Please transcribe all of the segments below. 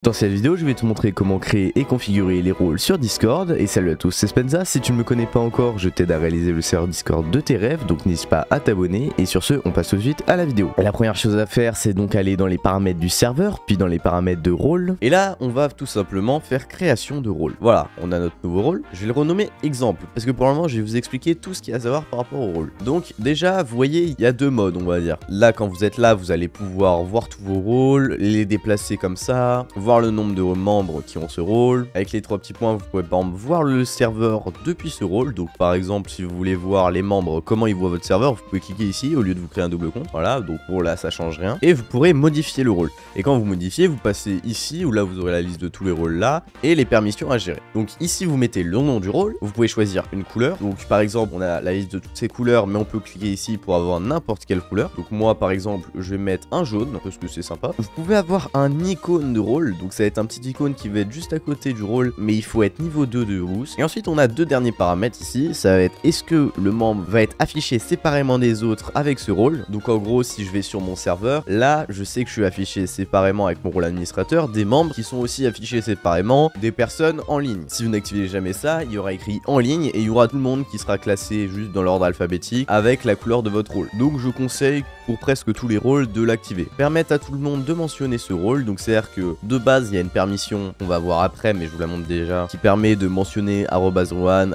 Dans cette vidéo, je vais te montrer comment créer et configurer les rôles sur Discord. Et salut à tous, c'est Spenza. Si tu ne me connais pas encore, je t'aide à réaliser le serveur Discord de tes rêves, donc n'hésite pas à t'abonner. Et sur ce, on passe tout de suite à la vidéo. Et la première chose à faire, c'est donc aller dans les paramètres du serveur, puis dans les paramètres de rôle. Et là, on va tout simplement faire création de rôle. Voilà, on a notre nouveau rôle. Je vais le renommer exemple, parce que pour le moment, je vais vous expliquer tout ce qu'il y a à savoir par rapport au rôle. Donc déjà, vous voyez, il y a deux modes, on va dire. Là, quand vous êtes là, vous allez pouvoir voir tous vos rôles, les déplacer comme ça, voir le nombre de membres qui ont ce rôle. Avec les trois petits points, vous pouvez par exemple voir le serveur depuis ce rôle. Donc par exemple, si vous voulez voir les membres, comment ils voient votre serveur, vous pouvez cliquer ici au lieu de vous créer un double compte. Voilà, donc pour là, ça change rien. Et vous pourrez modifier le rôle. Et quand vous modifiez, vous passez ici où là, vous aurez la liste de tous les rôles là et les permissions à gérer. Donc ici, vous mettez le nom du rôle. Vous pouvez choisir une couleur. Donc par exemple, on a la liste de toutes ces couleurs, mais on peut cliquer ici pour avoir n'importe quelle couleur. Donc moi, par exemple, je vais mettre un jaune parce que c'est sympa. Vous pouvez avoir un icône de rôle. Donc ça va être un petit icône qui va être juste à côté du rôle, mais il faut être niveau 2 de boost. Et ensuite, on a deux derniers paramètres ici. Ça va être est-ce que le membre va être affiché séparément des autres avec ce rôle. Donc en gros, si je vais sur mon serveur, là, je sais que je suis affiché séparément avec mon rôle administrateur, des membres qui sont aussi affichés séparément des personnes en ligne. Si vous n'activez jamais ça, il y aura écrit en ligne et il y aura tout le monde qui sera classé juste dans l'ordre alphabétique avec la couleur de votre rôle. Donc je conseille pour presque tous les rôles de l'activer. Permettre à tout le monde de mentionner ce rôle. Donc c'est à dire que de base, il y a une permission, on va voir après, mais je vous la montre déjà, qui permet de mentionner @rohan,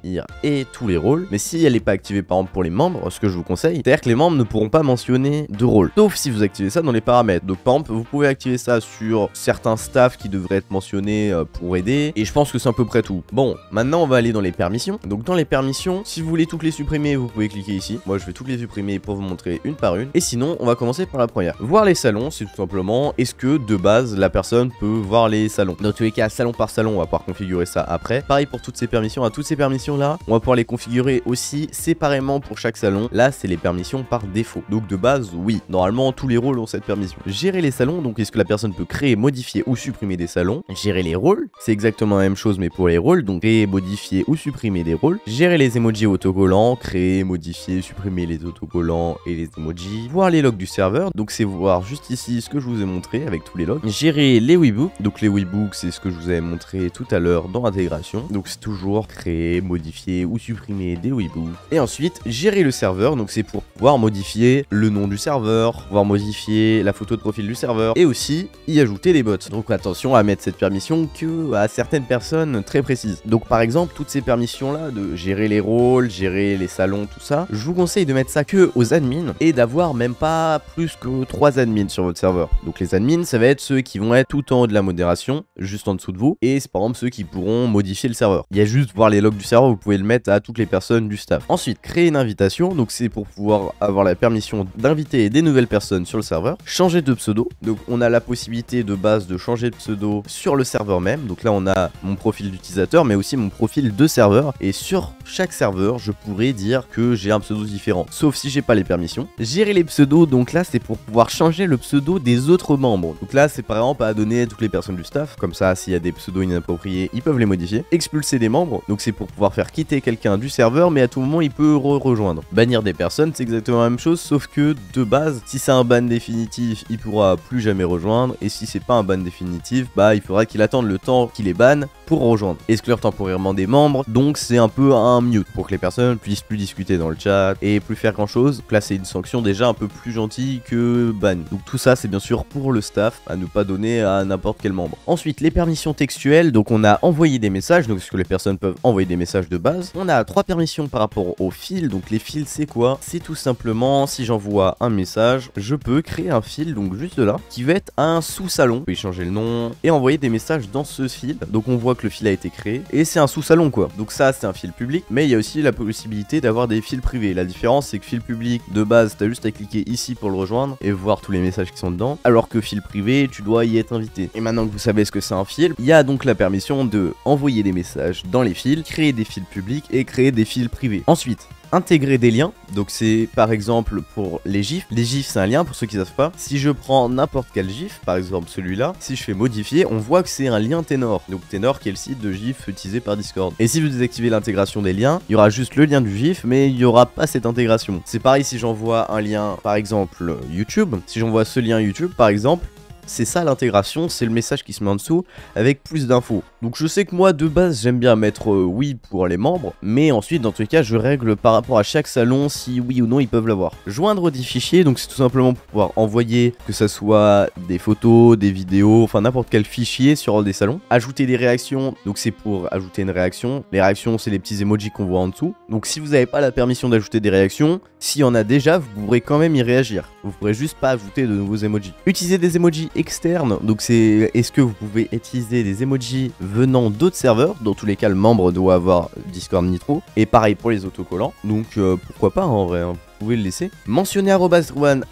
@ir et tous les rôles. Mais si elle n'est pas activée par exemple pour les membres, ce que je vous conseille, c'est-à-dire que les membres ne pourront pas mentionner de rôle, sauf si vous activez ça dans les paramètres. Donc par exemple, vous pouvez activer ça sur certains staffs qui devraient être mentionnés pour aider, et je pense que c'est à peu près tout. Bon, maintenant on va aller dans les permissions. Donc dans les permissions, si vous voulez toutes les supprimer, vous pouvez cliquer ici. Moi je vais toutes les supprimer pour vous montrer une par une. Et sinon, on va commencer par la première. Voir les salons, c'est tout simplement, est-ce que de base la personne peut voir les salons. Dans tous les cas, salon par salon, on va pouvoir configurer ça après. Pareil pour toutes ces permissions. À toutes ces permissions là, on va pouvoir les configurer aussi séparément pour chaque salon. Là, c'est les permissions par défaut. Donc de base, oui, normalement tous les rôles ont cette permission. Gérer les salons, donc est-ce que la personne peut créer, modifier ou supprimer des salons. Gérer les rôles, c'est exactement la même chose mais pour les rôles, donc créer, modifier ou supprimer des rôles. Gérer les emojis autocollants, créer, modifier, supprimer les autocollants et les emojis. Voir les logs du serveur, donc c'est voir juste ici ce que je vous ai montré avec tous les logs. Gérer les webooks, donc les webooks c'est ce que je vous avais montré tout à l'heure dans l'intégration. Donc c'est toujours créer, modifier ou supprimer des webooks. Et ensuite, gérer le serveur, donc c'est pour pouvoir modifier le nom du serveur, pouvoir modifier la photo de profil du serveur et aussi y ajouter des bots. Donc attention à mettre cette permission que à certaines personnes très précises. Donc par exemple, toutes ces permissions là de gérer les rôles, gérer les salons, tout ça, je vous conseille de mettre ça que aux admins et d'avoir même pas plus que 3 admins sur votre serveur. Donc les admins, ça va être ceux qui vont être tout en haut de la modération, juste en dessous de vous, et c'est par exemple ceux qui pourront modifier le serveur. Il y a juste voir les logs du serveur, vous pouvez le mettre à toutes les personnes du staff. Ensuite, créer une invitation, donc c'est pour pouvoir avoir la permission d'inviter des nouvelles personnes sur le serveur. Changer de pseudo, donc on a la possibilité de base de changer de pseudo sur le serveur même. Donc là on a mon profil d'utilisateur mais aussi mon profil de serveur, et sur chaque serveur je pourrais dire que j'ai un pseudo différent, sauf si j'ai pas les permissions. Gérer les pseudos, donc là c'est pour pouvoir changer le pseudo des autres membres. Donc là c'est par exemple à donner à toutes les personnes du staff, comme ça s'il y a des pseudos inappropriés ils peuvent les modifier. Expulser des membres, donc c'est pour pouvoir faire quitter quelqu'un du serveur mais à tout moment il peut rejoindre. Bannir des personnes, c'est exactement la même chose, sauf que de base si c'est un ban définitif il pourra plus jamais rejoindre, et si c'est pas un ban définitif, bah il faudra qu'il attende le temps qu'il est ban pour rejoindre. Exclure temporairement des membres, donc c'est un peu un mute pour que les personnes puissent plus discuter dans le chat et plus faire grand chose. Donc là c'est une sanction déjà un peu plus gentille que ban. Donc tout ça c'est bien sûr pour le staff, à ne pas donner à n'importe quel membre. Ensuite les permissions textuelles, donc on a envoyé des messages, donc est-ce que les personnes peuvent envoyer des messages de base. On a 3 permissions par rapport aux fils, donc les fils c'est quoi? C'est tout simplement si j'envoie un message, je peux créer un fil, donc juste là, qui va être un sous-salon. Vous pouvez changer le nom et envoyer des messages dans ce fil. Donc on voit que le fil a été créé et c'est un sous-salon quoi. Donc ça c'est un fil public, mais il y a aussi la possibilité d'avoir des fils privés. La différence c'est que fil public de base t'as juste à cliquer ici pour le rejoindre et voir tous les messages qui sont dedans, alors que fil privé tu dois y être invité. Et maintenant que vous savez ce que c'est un fil, il y a donc la permission de envoyer des messages dans les fils, créer des fils publics et créer des fils privés. Ensuite, intégrer des liens, donc c'est par exemple pour les gifs. Les gifs c'est un lien pour ceux qui savent pas. Si je prends n'importe quel gif, par exemple celui-là, si je fais modifier, on voit que c'est un lien Tenor. Donc Tenor qui est le site de gif utilisé par Discord. Et si vous désactivez l'intégration des liens, il y aura juste le lien du gif, mais il n'y aura pas cette intégration. C'est pareil si j'envoie un lien par exemple YouTube. Si j'envoie ce lien YouTube par exemple, c'est ça l'intégration, c'est le message qui se met en dessous avec plus d'infos. Donc je sais que moi de base j'aime bien mettre oui pour les membres, mais ensuite dans tous les cas je règle par rapport à chaque salon si oui ou non ils peuvent l'avoir. Joindre des fichiers, donc c'est tout simplement pour pouvoir envoyer que ça soit des photos, des vidéos, enfin n'importe quel fichier sur des salons. Ajouter des réactions, donc c'est pour ajouter une réaction. Les réactions c'est les petits emojis qu'on voit en dessous. Donc si vous n'avez pas la permission d'ajouter des réactions, s'il y en a déjà, vous pourrez quand même y réagir. Vous pourrez juste pas ajouter de nouveaux emojis. Utiliser des emojis externes, donc c'est est-ce que vous pouvez utiliser des emojis venant d'autres serveurs. Dans tous les cas, le membre doit avoir Discord Nitro. Et pareil pour les autocollants. Donc pourquoi pas en vrai, hein, vous pouvez le laisser. Mentionner @1,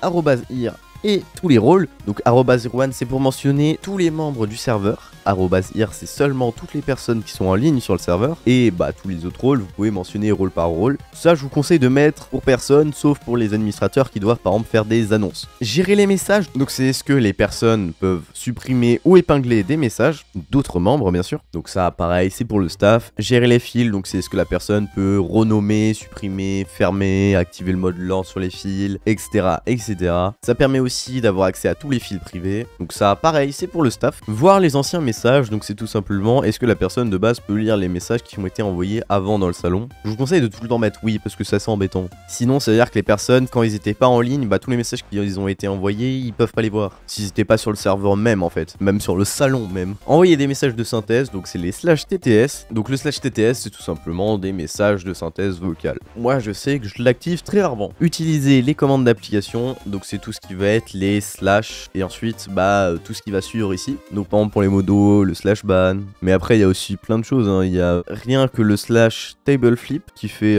@ir et tous les rôles. Donc @1 c'est pour mentionner tous les membres du serveur. @ir c'est seulement toutes les personnes qui sont en ligne sur le serveur. Et bah tous les autres rôles, vous pouvez mentionner rôle par rôle. Ça je vous conseille de mettre pour personne, sauf pour les administrateurs qui doivent par exemple faire des annonces. Gérer les messages, donc c'est ce que les personnes peuvent supprimer ou épingler des messages d'autres membres bien sûr. Donc ça pareil c'est pour le staff. Gérer les fils, donc c'est ce que la personne peut renommer, supprimer, fermer, activer le mode lent sur les fils, etc. etc. Ça permet aussi d'avoir accès à tous les fils privés. Donc ça pareil c'est pour le staff. Voir les anciens messages, donc c'est tout simplement est-ce que la personne de base peut lire les messages qui ont été envoyés avant dans le salon. Je vous conseille de tout le temps mettre oui parce que ça c'est embêtant. Sinon ça veut dire que les personnes quand ils étaient pas en ligne, bah tous les messages qui ont été envoyés ils peuvent pas les voir. S'ils étaient pas sur le serveur même en fait, même sur le salon même. Envoyer des messages de synthèse, donc c'est les /TTS. Donc le /TTS c'est tout simplement des messages de synthèse vocale. Moi je sais que je l'active très rarement. Utiliser les commandes d'application, donc c'est tout ce qui va être les slash et ensuite bah tout ce qui va suivre ici. Donc par exemple pour les modos, le /ban, mais après il y a aussi plein de choses, hein. Il y a rien que le /tableflip qui fait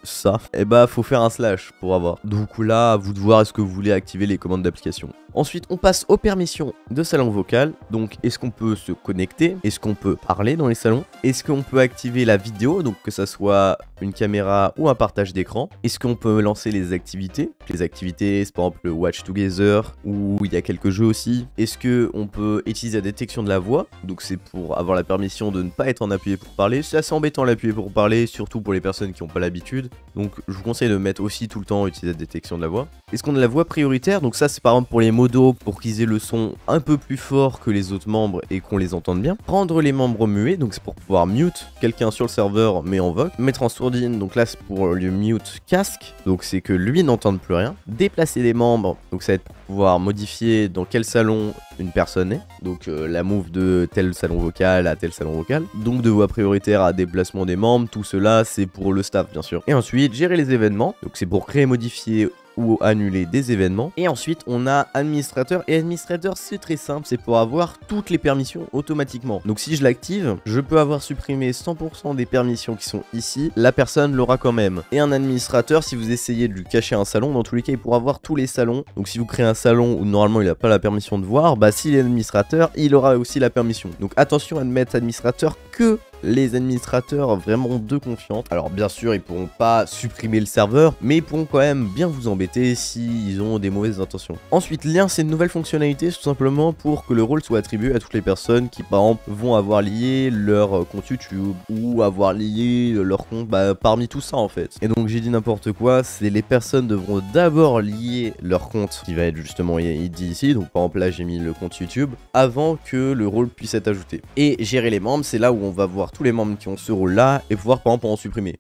ça, et bah faut faire un slash pour avoir. Donc là, à vous de voir est-ce que vous voulez activer les commandes d'application. Ensuite, on passe aux permissions de salon vocal. Donc, est-ce qu'on peut se connecter? Est-ce qu'on peut parler dans les salons? Est-ce qu'on peut activer la vidéo? Donc, que ça soit une caméra ou un partage d'écran. Est-ce qu'on peut lancer les activités? Les activités, c'est par exemple le Watch Together, ou il y a quelques jeux aussi. Est-ce qu'on peut utiliser la détection de la voix? Donc, c'est pour avoir la permission de ne pas être en appuyé pour parler. C'est assez embêtant l'appuyer pour parler, surtout pour les personnes qui n'ont pas l'habitude. Donc, je vous conseille de mettre aussi tout le temps utiliser la détection de la voix. Est-ce qu'on a la voix prioritaire? Donc, ça, c'est par exemple pour les modos, pour qu'ils aient le son un peu plus fort que les autres membres et qu'on les entende bien. Prendre les membres muets, donc c'est pour pouvoir mute quelqu'un sur le serveur mais en voc. Mettre en sourdine, donc là c'est pour le mute casque, donc c'est que lui n'entende plus rien. Déplacer les membres, donc ça va être pour pouvoir modifier dans quel salon une personne est. Donc la move de tel salon vocal à tel salon vocal. Donc de voix prioritaire à déplacement des membres, tout cela c'est pour le staff bien sûr. Et ensuite gérer les événements, donc c'est pour créer, modifier ou annuler des événements. Et ensuite on a administrateur, et administrateur c'est très simple, c'est pour avoir toutes les permissions automatiquement. Donc si je l'active, je peux avoir supprimé 100% des permissions qui sont ici, la personne l'aura quand même. Et un administrateur, si vous essayez de lui cacher un salon, dans tous les cas il pourra voir tous les salons. Donc si vous créez un salon où normalement il n'a pas la permission de voir, bah s'il est administrateur, il aura aussi la permission. Donc attention à ne mettre administrateur que les administrateurs vraiment de confiance. Alors bien sûr ils pourront pas supprimer le serveur, mais ils pourront quand même bien vous embêter s'ils ont des mauvaises intentions. Ensuite lien, c'est une nouvelle fonctionnalité tout simplement pour que le rôle soit attribué à toutes les personnes qui par exemple vont avoir lié leur compte YouTube ou avoir lié leur compte parmi tout ça en fait. Et donc j'ai dit n'importe quoi, c'est les personnes devront d'abord lier leur compte qui va être justement dit ici, donc par exemple là j'ai mis le compte YouTube avant que le rôle puisse être ajouté. Et gérer les membres, c'est là où on va voir tous les membres qui ont ce rôle là et pouvoir par exemple en supprimer.